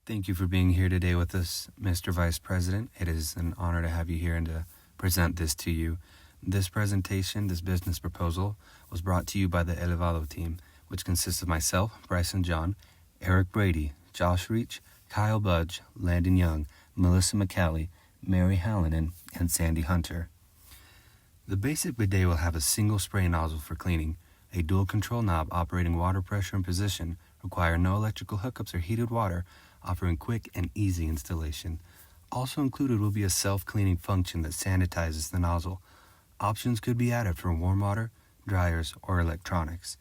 Thank you for being here today with us, Mr. Vice President. It is an honor to have you here and to present this to you. This presentation, this business proposal, was brought to you by the Elevado team, which consists of myself, Bryson John, Eric Brady, Josh Reach, Kyle Budge, Landon Young, Melissa McCallie, Mary Hallinan, and Sandy Hunter. The basic bidet will have a single spray nozzle for cleaning, a dual control knob operating water pressure and position, require no electrical hookups or heated water, offering quick and easy installation. Also included will be a self-cleaning function that sanitizes the nozzle. Options could be added for warm water, dryers, or electronics.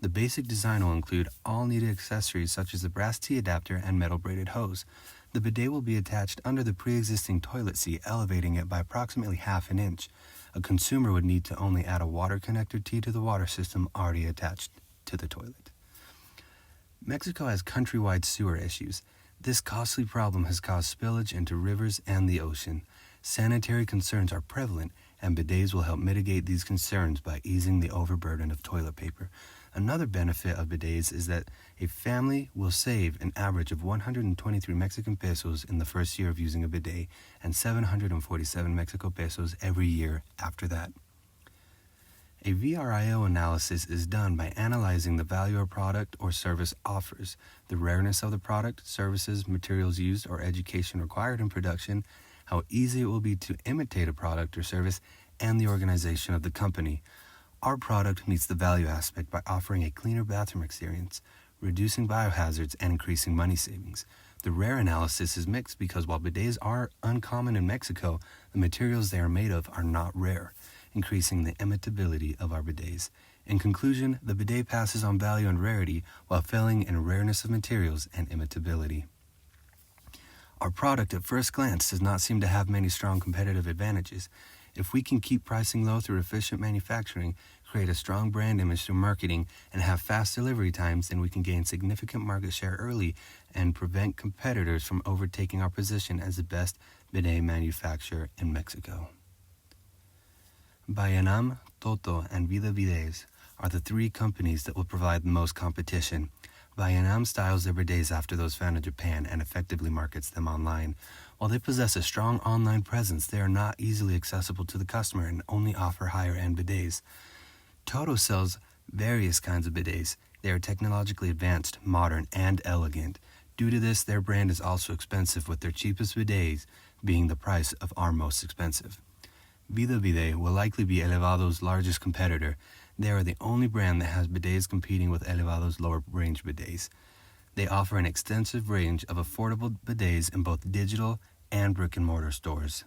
The basic design will include all needed accessories such as the brass T-adapter and metal braided hose. The bidet will be attached under the pre-existing toilet seat, elevating it by approximately half an inch. A consumer would need to only add a water connector T to the water system already attached to the toilet. Mexico has countrywide sewer issues. This costly problem has caused spillage into rivers and the ocean. Sanitary concerns are prevalent, and bidets will help mitigate these concerns by easing the overburden of toilet paper. Another benefit of bidets is that a family will save an average of 123 Mexican pesos in the first year of using a bidet and 747 Mexico pesos every year after that. A VRIO analysis is done by analyzing the value a product or service offers, the rareness of the product, services, materials used, or education required in production, how easy it will be to imitate a product or service, and the organization of the company. Our product meets the value aspect by offering a cleaner bathroom experience, reducing biohazards, and increasing money savings. The rare analysis is mixed because while bidets are uncommon in Mexico, the materials they are made of are not rare, increasing the imitability of our bidets. In conclusion, the bidet passes on value and rarity while failing in rareness of materials and imitability. Our product at first glance does not seem to have many strong competitive advantages. If we can keep pricing low through efficient manufacturing, create a strong brand image through marketing, and have fast delivery times, then we can gain significant market share early and prevent competitors from overtaking our position as the best bidet manufacturer in Mexico. Bayanam, Toto, and Vida Bidets are the three companies that will provide the most competition. Bayanam styles their bidets after those found in Japan and effectively markets them online. While they possess a strong online presence, they are not easily accessible to the customer and only offer higher-end bidets. Toto sells various kinds of bidets. They are technologically advanced, modern, and elegant. Due to this, their brand is also expensive, with their cheapest bidets being the price of our most expensive. Vida Bidet will likely be Elevado's largest competitor. They are the only brand that has bidets competing with Elevado's lower-range bidets. They offer an extensive range of affordable bidets in both digital and brick-and-mortar stores.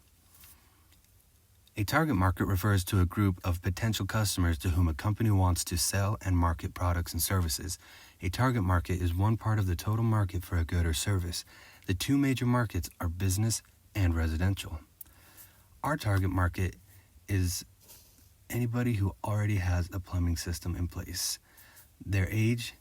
A target market refers to a group of potential customers to whom a company wants to sell and market products and services. A target market is one part of the total market for a good or service. The two major markets are business and residential. Our target market is anybody who already has a plumbing system in place. Their age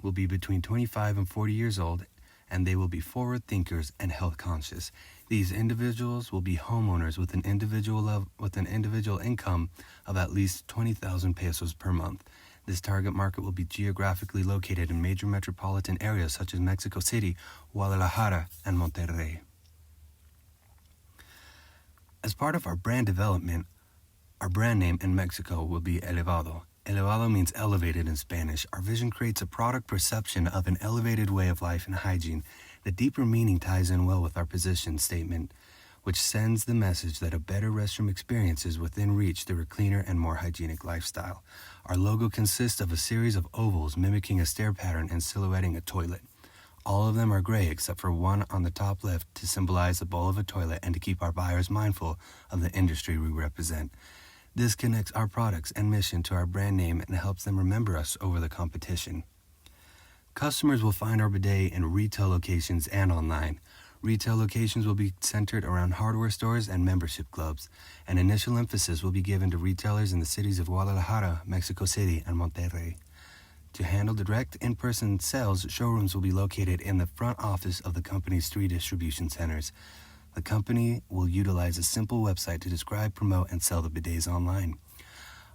will be between 25 and 40 years old, and they will be forward thinkers and health conscious. These individuals will be homeowners with an individual income of at least 20,000 pesos per month. This target market will be geographically located in major metropolitan areas such as Mexico City, Guadalajara, and Monterrey. As part of our brand development, our brand name in Mexico will be Elevado. Elevado means elevated in Spanish. Our vision creates a product perception of an elevated way of life and hygiene. The deeper meaning ties in well with our position statement, which sends the message that a better restroom experience is within reach through a cleaner and more hygienic lifestyle. Our logo consists of a series of ovals mimicking a stair pattern and silhouetting a toilet. All of them are gray except for one on the top left to symbolize the bowl of a toilet and to keep our buyers mindful of the industry we represent. This connects our products and mission to our brand name and helps them remember us over the competition. Customers will find our bidet in retail locations and online. Retail locations will be centered around hardware stores and membership clubs. An initial emphasis will be given to retailers in the cities of Guadalajara, Mexico City, and Monterrey. To handle direct in-person sales, showrooms will be located in the front office of the company's 3 distribution centers. The company will utilize a simple website to describe, promote, and sell the bidets online.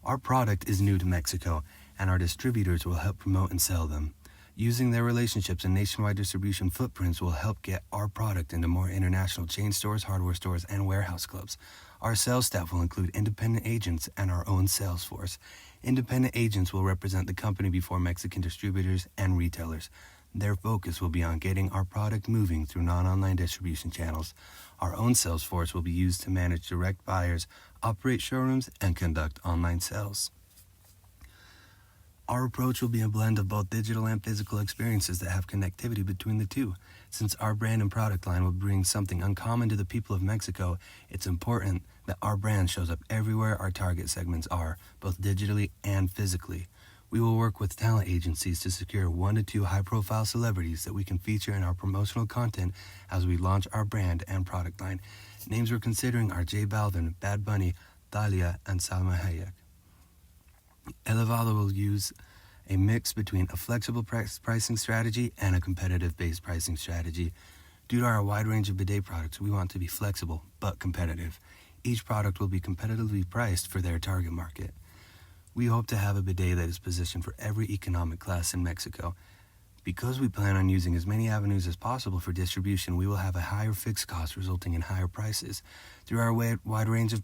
Our product is new to Mexico, and our distributors will help promote and sell them. Using their relationships and nationwide distribution footprints will help get our product into more international chain stores, hardware stores, and warehouse clubs. Our sales staff will include independent agents and our own sales force. Independent agents will represent the company before Mexican distributors and retailers. Their focus will be on getting our product moving through non-online distribution channels. Our own sales force will be used to manage direct buyers, operate showrooms, and conduct online sales. Our approach will be a blend of both digital and physical experiences that have connectivity between the two. Since our brand and product line will bring something uncommon to the people of Mexico, it's important that our brand shows up everywhere our target segments are, both digitally and physically. We will work with talent agencies to secure 1 to 2 high-profile celebrities that we can feature in our promotional content as we launch our brand and product line. Names we're considering are J Balvin, Bad Bunny, Thalia, and Salma Hayek. Elevado will use a mix between a flexible pricing strategy and a competitive-based pricing strategy. Due to our wide range of bidet products, we want to be flexible but competitive. Each product will be competitively priced for their target market. We hope to have a bidet that is positioned for every economic class in Mexico. Because we plan on using as many avenues as possible for distribution, we will have a higher fixed cost resulting in higher prices. Through our wide range of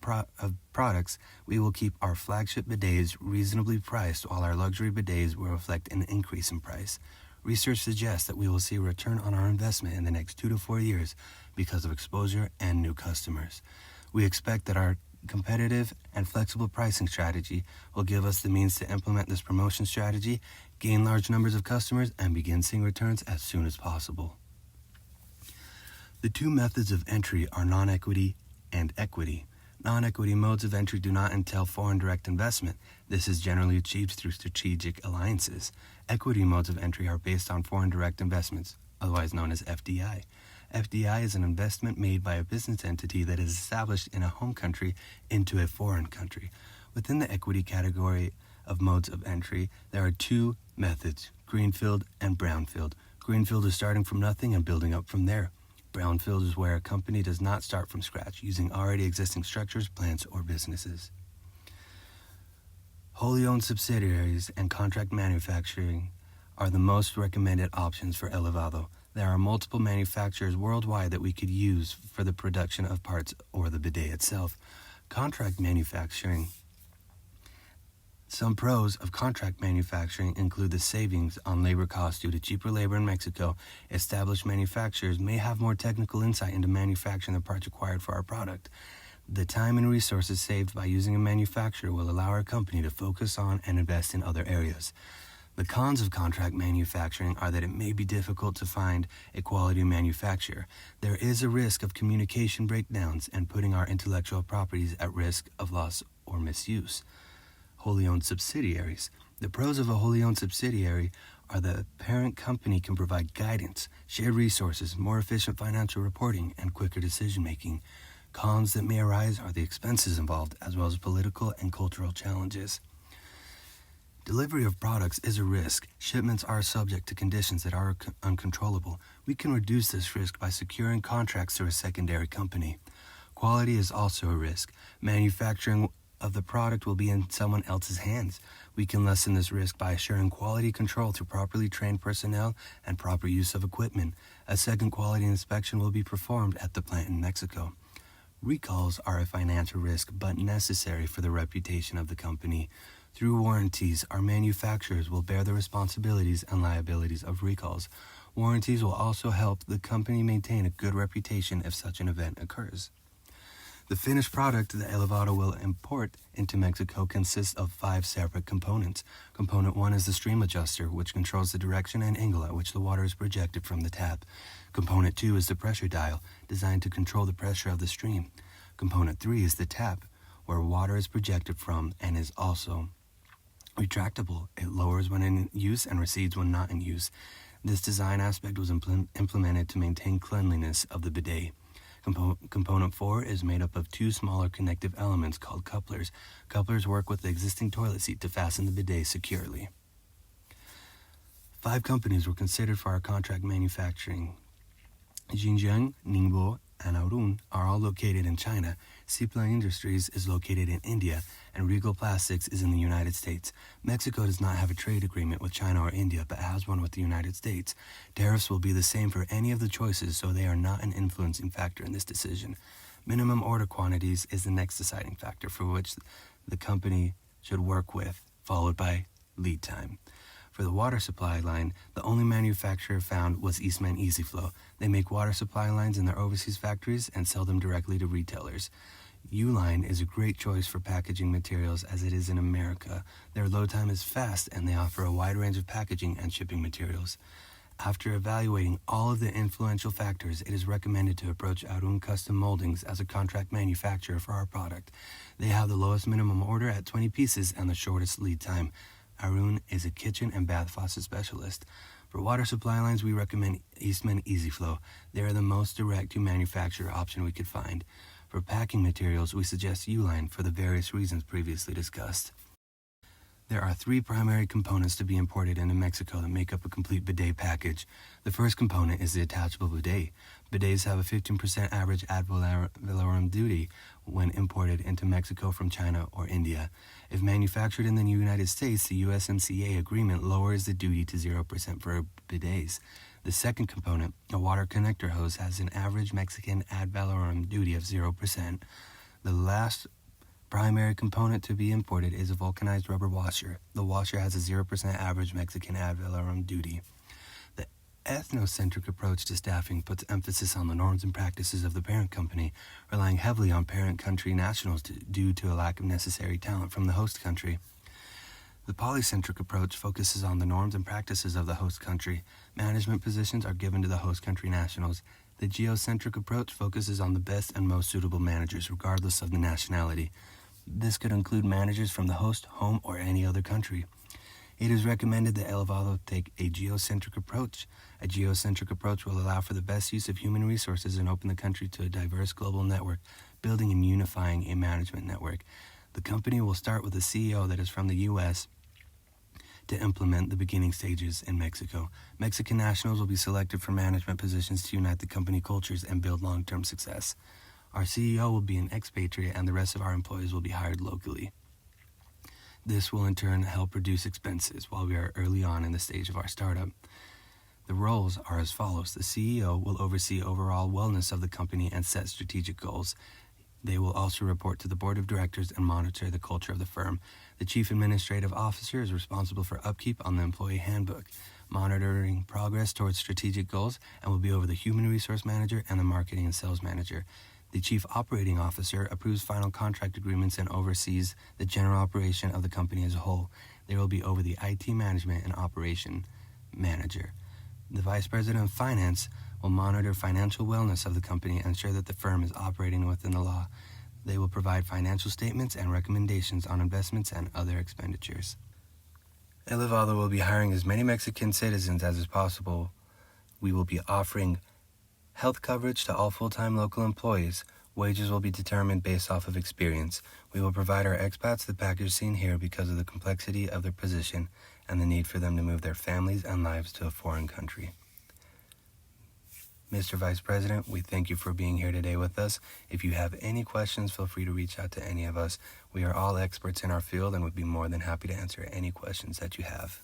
products, we will keep our flagship bidets reasonably priced while our luxury bidets will reflect an increase in price. Research suggests that we will see a return on our investment in the next 2 to 4 years because of exposure and new customers. We expect that our competitive and flexible pricing strategy will give us the means to implement this promotion strategy, gain large numbers of customers, and begin seeing returns as soon as possible. The two methods of entry are non-equity and equity. Non-equity modes of entry do not entail foreign direct investment. This is generally achieved through strategic alliances. Equity modes of entry are based on foreign direct investments, otherwise known as FDI. FDI is an investment made by a business entity that is established in a home country into a foreign country. Within the equity category of modes of entry, there are two methods, greenfield and brownfield. Greenfield is starting from nothing and building up from there. Brownfield is where a company does not start from scratch, using already existing structures, plants, or businesses. Wholly owned subsidiaries and contract manufacturing are the most recommended options for Elevado. There are multiple manufacturers worldwide that we could use for the production of parts or the bidet itself. Contract manufacturing. Some pros of contract manufacturing include the savings on labor costs due to cheaper labor in Mexico. Established manufacturers may have more technical insight into manufacturing the parts required for our product. The time and resources saved by using a manufacturer will allow our company to focus on and invest in other areas. The cons of contract manufacturing are that it may be difficult to find a quality manufacturer. There is a risk of communication breakdowns and putting our intellectual properties at risk of loss or misuse. Wholly owned subsidiaries. The pros of a wholly owned subsidiary are that the parent company can provide guidance, shared resources, more efficient financial reporting, and quicker decision-making. Cons that may arise are the expenses involved, as well as political and cultural challenges. Delivery of products is a risk. Shipments are subject to conditions that are uncontrollable. We can reduce this risk by securing contracts through a secondary company. Quality is also a risk. Manufacturing of the product will be in someone else's hands. We can lessen this risk by assuring quality control through properly trained personnel and proper use of equipment. A second quality inspection will be performed at the plant in Mexico. Recalls are a financial risk, but necessary for the reputation of the company. Through warranties, our manufacturers will bear the responsibilities and liabilities of recalls. Warranties will also help the company maintain a good reputation if such an event occurs. The finished product that Elevado will import into Mexico consists of 5 separate components. Component 1 is the stream adjuster, which controls the direction and angle at which the water is projected from the tap. Component 2 is the pressure dial, designed to control the pressure of the stream. Component 3 is the tap, where water is projected from and is also retractable. It lowers when in use and recedes when not in use. This design aspect was implemented to maintain cleanliness of the bidet. Component 4 is made up of 2 smaller connective elements called couplers. Couplers work with the existing toilet seat to fasten the bidet securely. 5 companies were considered for our contract manufacturing: Xinjiang, Ningbo, and Arun are all located in China. Cipla Industries is located in India, and Regal Plastics is in the United States. Mexico does not have a trade agreement with China or India, but has one with the United States. Tariffs will be the same for any of the choices, so they are not an influencing factor in this decision. Minimum order quantities is the next deciding factor for which the company should work with, followed by lead time. For the water supply line, the only manufacturer found was Eastman EasyFlow. They make water supply lines in their overseas factories and sell them directly to retailers. Uline is a great choice for packaging materials as it is in America. Their load time is fast and they offer a wide range of packaging and shipping materials. After evaluating all of the influential factors, it is recommended to approach Arun Custom Moldings as a contract manufacturer for our product. They have the lowest minimum order at 20 pieces and the shortest lead time. Arun is a kitchen and bath faucet specialist. For water supply lines, we recommend Eastman EasyFlow. They are the most direct-to-manufacturer option we could find. For packing materials, we suggest Uline for the various reasons previously discussed. There are 3 primary components to be imported into Mexico that make up a complete bidet package. The first component is the attachable bidet. Bidets have a 15% average ad valorem duty when imported into Mexico from China or India. If manufactured in the United States, the USMCA agreement lowers the duty to 0% for bidets. The second component, a water connector hose, has an average Mexican ad valorem duty of 0%. The last primary component to be imported is a vulcanized rubber washer. The washer has a 0% average Mexican ad valorem duty. The ethnocentric approach to staffing puts emphasis on the norms and practices of the parent company, relying heavily on parent country nationals due to a lack of necessary talent from the host country. The polycentric approach focuses on the norms and practices of the host country. Management positions are given to the host country nationals. The geocentric approach focuses on the best and most suitable managers, regardless of the nationality. This could include managers from the host, home, or any other country. It is recommended that Elevado take a geocentric approach. A geocentric approach will allow for the best use of human resources and open the country to a diverse global network, building and unifying a management network. The company will start with a CEO that is from the U.S. to implement the beginning stages in Mexico. Mexican nationals will be selected for management positions to unite the company cultures and build long-term success. Our CEO will be an expatriate and the rest of our employees will be hired locally. This will in turn help reduce expenses while we are early on in the stage of our startup. The roles are as follows. The CEO will oversee overall wellness of the company and set strategic goals. They will also report to the board of directors and monitor the culture of the firm. The chief administrative officer is responsible for upkeep on the employee handbook, monitoring progress towards strategic goals, and will be over the human resource manager and the marketing and sales manager. The chief operating officer approves final contract agreements and oversees the general operation of the company as a whole. They will be over the IT management and operation manager. The vice president of finance will monitor financial wellness of the company and ensure that the firm is operating within the law. They will provide financial statements and recommendations on investments and other expenditures. Elevado will be hiring as many Mexican citizens as is possible. We will be offering health coverage to all full-time local employees. Wages will be determined based off of experience. We will provide our expats the package seen here because of the complexity of their position and the need for them to move their families and lives to a foreign country. Mr. Vice President, we thank you for being here today with us. If you have any questions, feel free to reach out to any of us. We are all experts in our field and would be more than happy to answer any questions that you have.